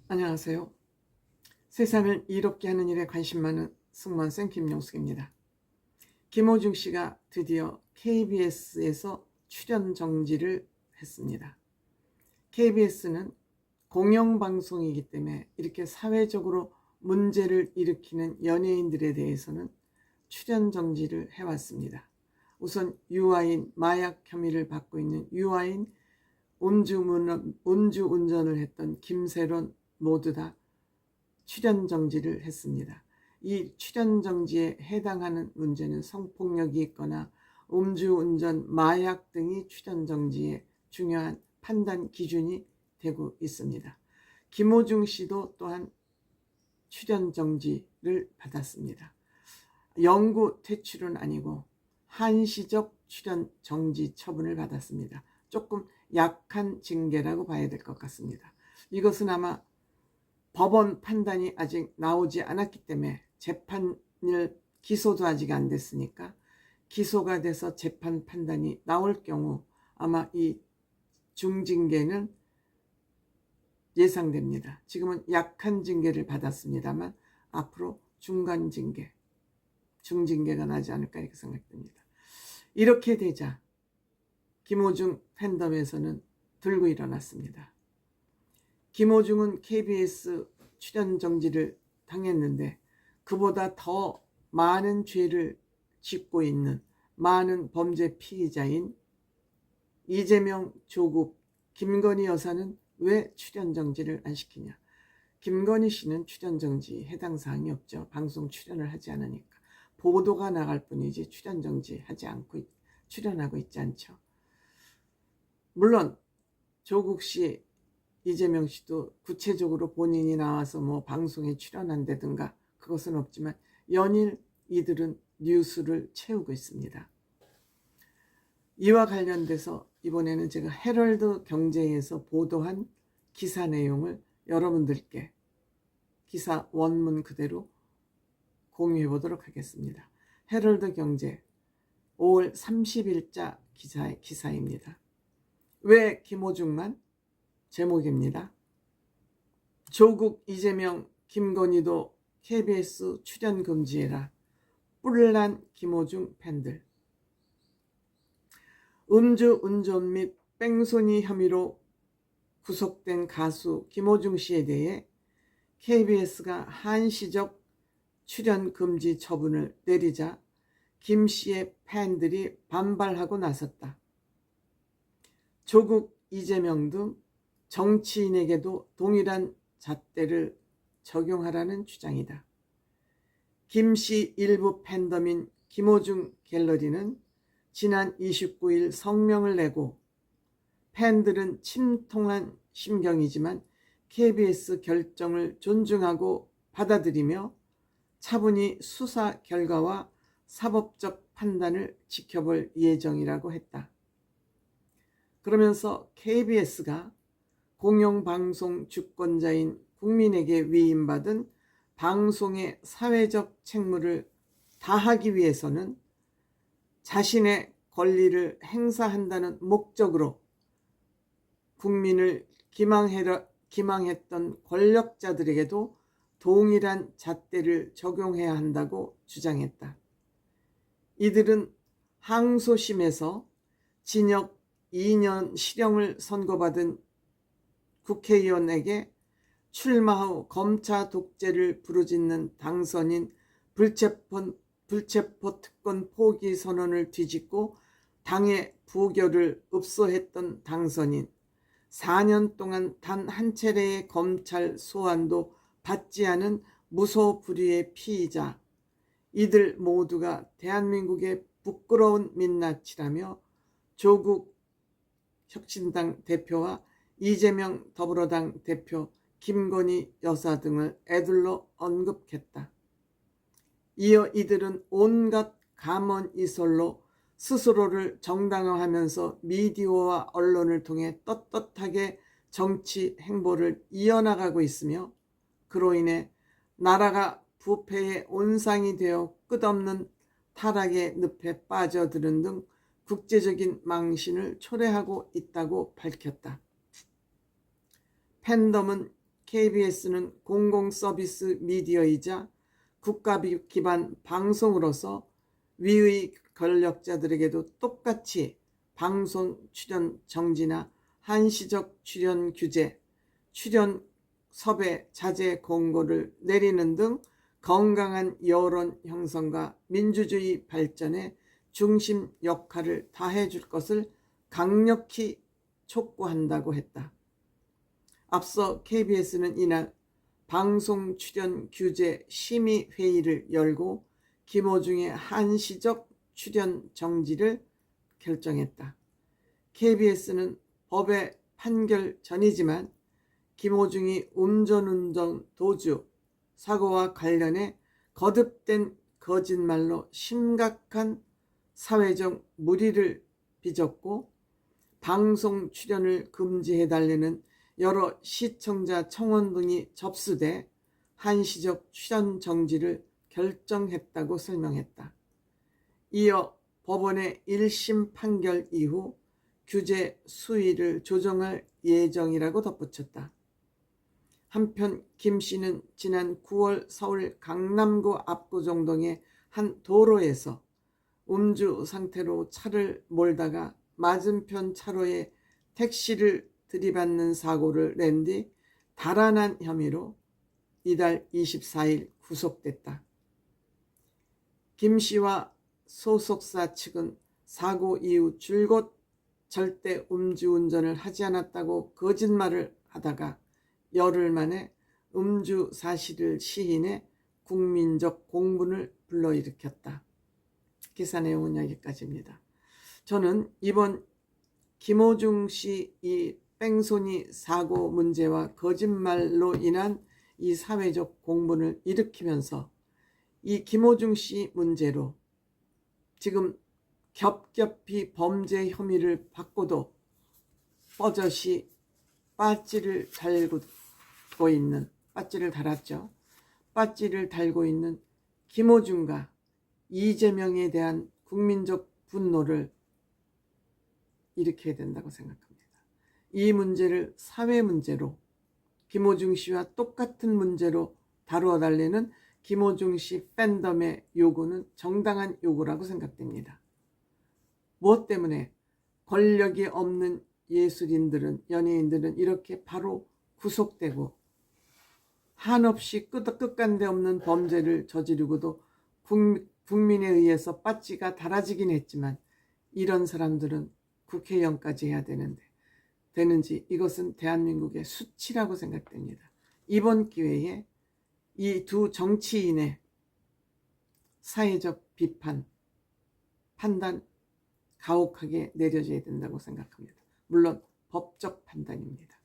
안녕하세요. 세상을 이롭게 하는 일에 관심 많은 승무원생 김용숙입니다. 김호중 씨가 드디어 KBS에서 출연 정지를 했습니다. KBS는 공영방송이기 때문에 이렇게 사회적으로 문제를 일으키는 연예인들에 대해서는 출연 정지를 해왔습니다. 우선 유아인 마약 혐의를 받고 있는 유아인, 음주운전을 했던 김세론 모두 다 출연 정지를 했습니다. 이 출연 정지에 해당하는 문제는 성폭력이 있거나 음주운전, 마약 등이 출연 정지의 중요한 판단 기준이 되고 있습니다. 김호중 씨도 또한 출연 정지를 받았습니다. 영구 퇴출은 아니고 한시적 출연 정지 처분을 받았습니다. 조금 약한 징계라고 봐야 될 것 같습니다. 이것은 아마 법원 판단이 아직 나오지 않았기 때문에 재판을 기소도 아직 안 됐으니까 기소가 돼서 재판 판단이 나올 경우 아마 이 중징계는 예상됩니다. 지금은 약한 징계를 받았습니다만 앞으로 중간징계, 중징계가 나지 않을까 이렇게 생각됩니다. 이렇게 되자 김호중 팬덤에서는 들고 일어났습니다. 김호중은 KBS 출연 정지를 당했는데 그보다 더 많은 죄를 짓고 있는 많은 범죄 피의자인 이재명, 조국, 김건희 여사는 왜 출연 정지를 안 시키냐. 김건희 씨는 출연 정지 해당 사항이 없죠. 방송 출연을 하지 않으니까. 보도가 나갈 뿐이지 출연 정지하지 않고 출연하고 있지 않죠. 물론 조국 씨, 이재명 씨도 구체적으로 본인이 나와서 뭐 방송에 출연한다든가 그것은 없지만 연일 이들은 뉴스를 채우고 있습니다. 이와 관련돼서 이번에는 제가 헤럴드 경제에서 보도한 기사 내용을 여러분들께 기사 원문 그대로 공유해 보도록 하겠습니다. 헤럴드 경제 5월 30일자 기사입니다. 왜 김호중만? 제목입니다. 조국, 이재명, 김건희도 KBS 출연 금지해라. 뿔난 김호중 팬들. 음주운전 및 뺑소니 혐의로 구속된 가수 김호중 씨에 대해 KBS가 한시적 출연 금지 처분을 내리자 김 씨의 팬들이 반발하고 나섰다. 조국, 이재명 등 정치인에게도 동일한 잣대를 적용하라는 주장이다. 김 씨 일부 팬덤인 김호중 갤러리는 지난 29일 성명을 내고 팬들은 침통한 심경이지만 KBS 결정을 존중하고 받아들이며 차분히 수사 결과와 사법적 판단을 지켜볼 예정이라고 했다. 그러면서 KBS가 공영방송 주권자인 국민에게 위임받은 방송의 사회적 책무를 다하기 위해서는 자신의 권리를 행사한다는 목적으로 국민을 기망했던 권력자들에게도 동일한 잣대를 적용해야 한다고 주장했다. 이들은 항소심에서 징역 2년 실형을 선고받은 국회의원에게 출마 후 검차 독재를 부르짖는 당선인 불체포 특권 포기 선언을 뒤집고 당의 부결을 읍소했던 당선인, 4년 동안 단 한 차례의 검찰 소환도 받지 않은 무소불위의 피의자, 이들 모두가 대한민국의 부끄러운 민낯이라며 조국 혁신당 대표와 이재명 더불어당 대표, 김건희 여사 등을 애들러 언급했다. 이어 이들은 온갖 감언이설로 스스로를 정당화하면서 미디어와 언론을 통해 떳떳하게 정치 행보를 이어나가고 있으며 그로 인해 나라가 부패의 온상이 되어 끝없는 타락의 늪에 빠져드는 등 국제적인 망신을 초래하고 있다고 밝혔다. 팬덤은 KBS는 공공 서비스 미디어이자 국가 기반 방송으로서 위의 권력자들에게도 똑같이 방송 출연 정지나 한시적 출연 규제, 출연 섭외 자제 공고를 내리는 등 건강한 여론 형성과 민주주의 발전에 중심 역할을 다해줄 것을 강력히 촉구한다고 했다. 앞서 KBS는 이날 방송 출연 규제 심의회의를 열고 김호중의 한시적 출연 정지를 결정했다. KBS는 법의 판결 전이지만 김호중이 음주운전 도주 사고와 관련해 거듭된 거짓말로 심각한 사회적 물의를 빚었고 방송 출연을 금지해달라는 여러 시청자 청원 등이 접수돼 한시적 출연 정지를 결정했다고 설명했다. 이어 법원의 1심 판결 이후 규제 수위를 조정할 예정이라고 덧붙였다. 한편 김 씨는 지난 9월 서울 강남구 압구정동의 한 도로에서 음주 상태로 차를 몰다가 맞은편 차로에 택시를 들이받는 사고를 낸 뒤 달아난 혐의로 이달 24일 구속됐다. 김 씨와 소속사 측은 사고 이후 줄곧 절대 음주운전을 하지 않았다고 거짓말을 하다가 열흘 만에 음주 사실을 시인해 국민적 공분을 불러일으켰다. 기사 내용은 여기까지입니다. 저는 이번 김호중 씨 이 뺑소니 사고 문제와 거짓말로 인한 이 사회적 공분을 일으키면서 이 김호중 씨 문제로 지금 겹겹이 범죄 혐의를 받고도 뻐젓이 빠찌를 달고 있는, 빠찌를 달았죠. 빠찌를 달고 있는 김호중과 이재명에 대한 국민적 분노를 일으켜야 된다고 생각합니다. 이 문제를 사회 문제로 김호중 씨와 똑같은 문제로 다루어 달라는 김호중 씨 팬덤의 요구는 정당한 요구라고 생각됩니다. 무엇 때문에 권력이 없는 예술인들은, 연예인들은 이렇게 바로 구속되고 한없이 끝간데 없는 범죄를 저지르고도 국민에 의해서 빠찌가 달아지긴 했지만 이런 사람들은 국회의원까지 해야 되는지 이것은 대한민국의 수치라고 생각됩니다. 이번 기회에 이 두 정치인의 사회적 비판, 판단 가혹하게 내려져야 된다고 생각합니다. 물론 법적 판단입니다.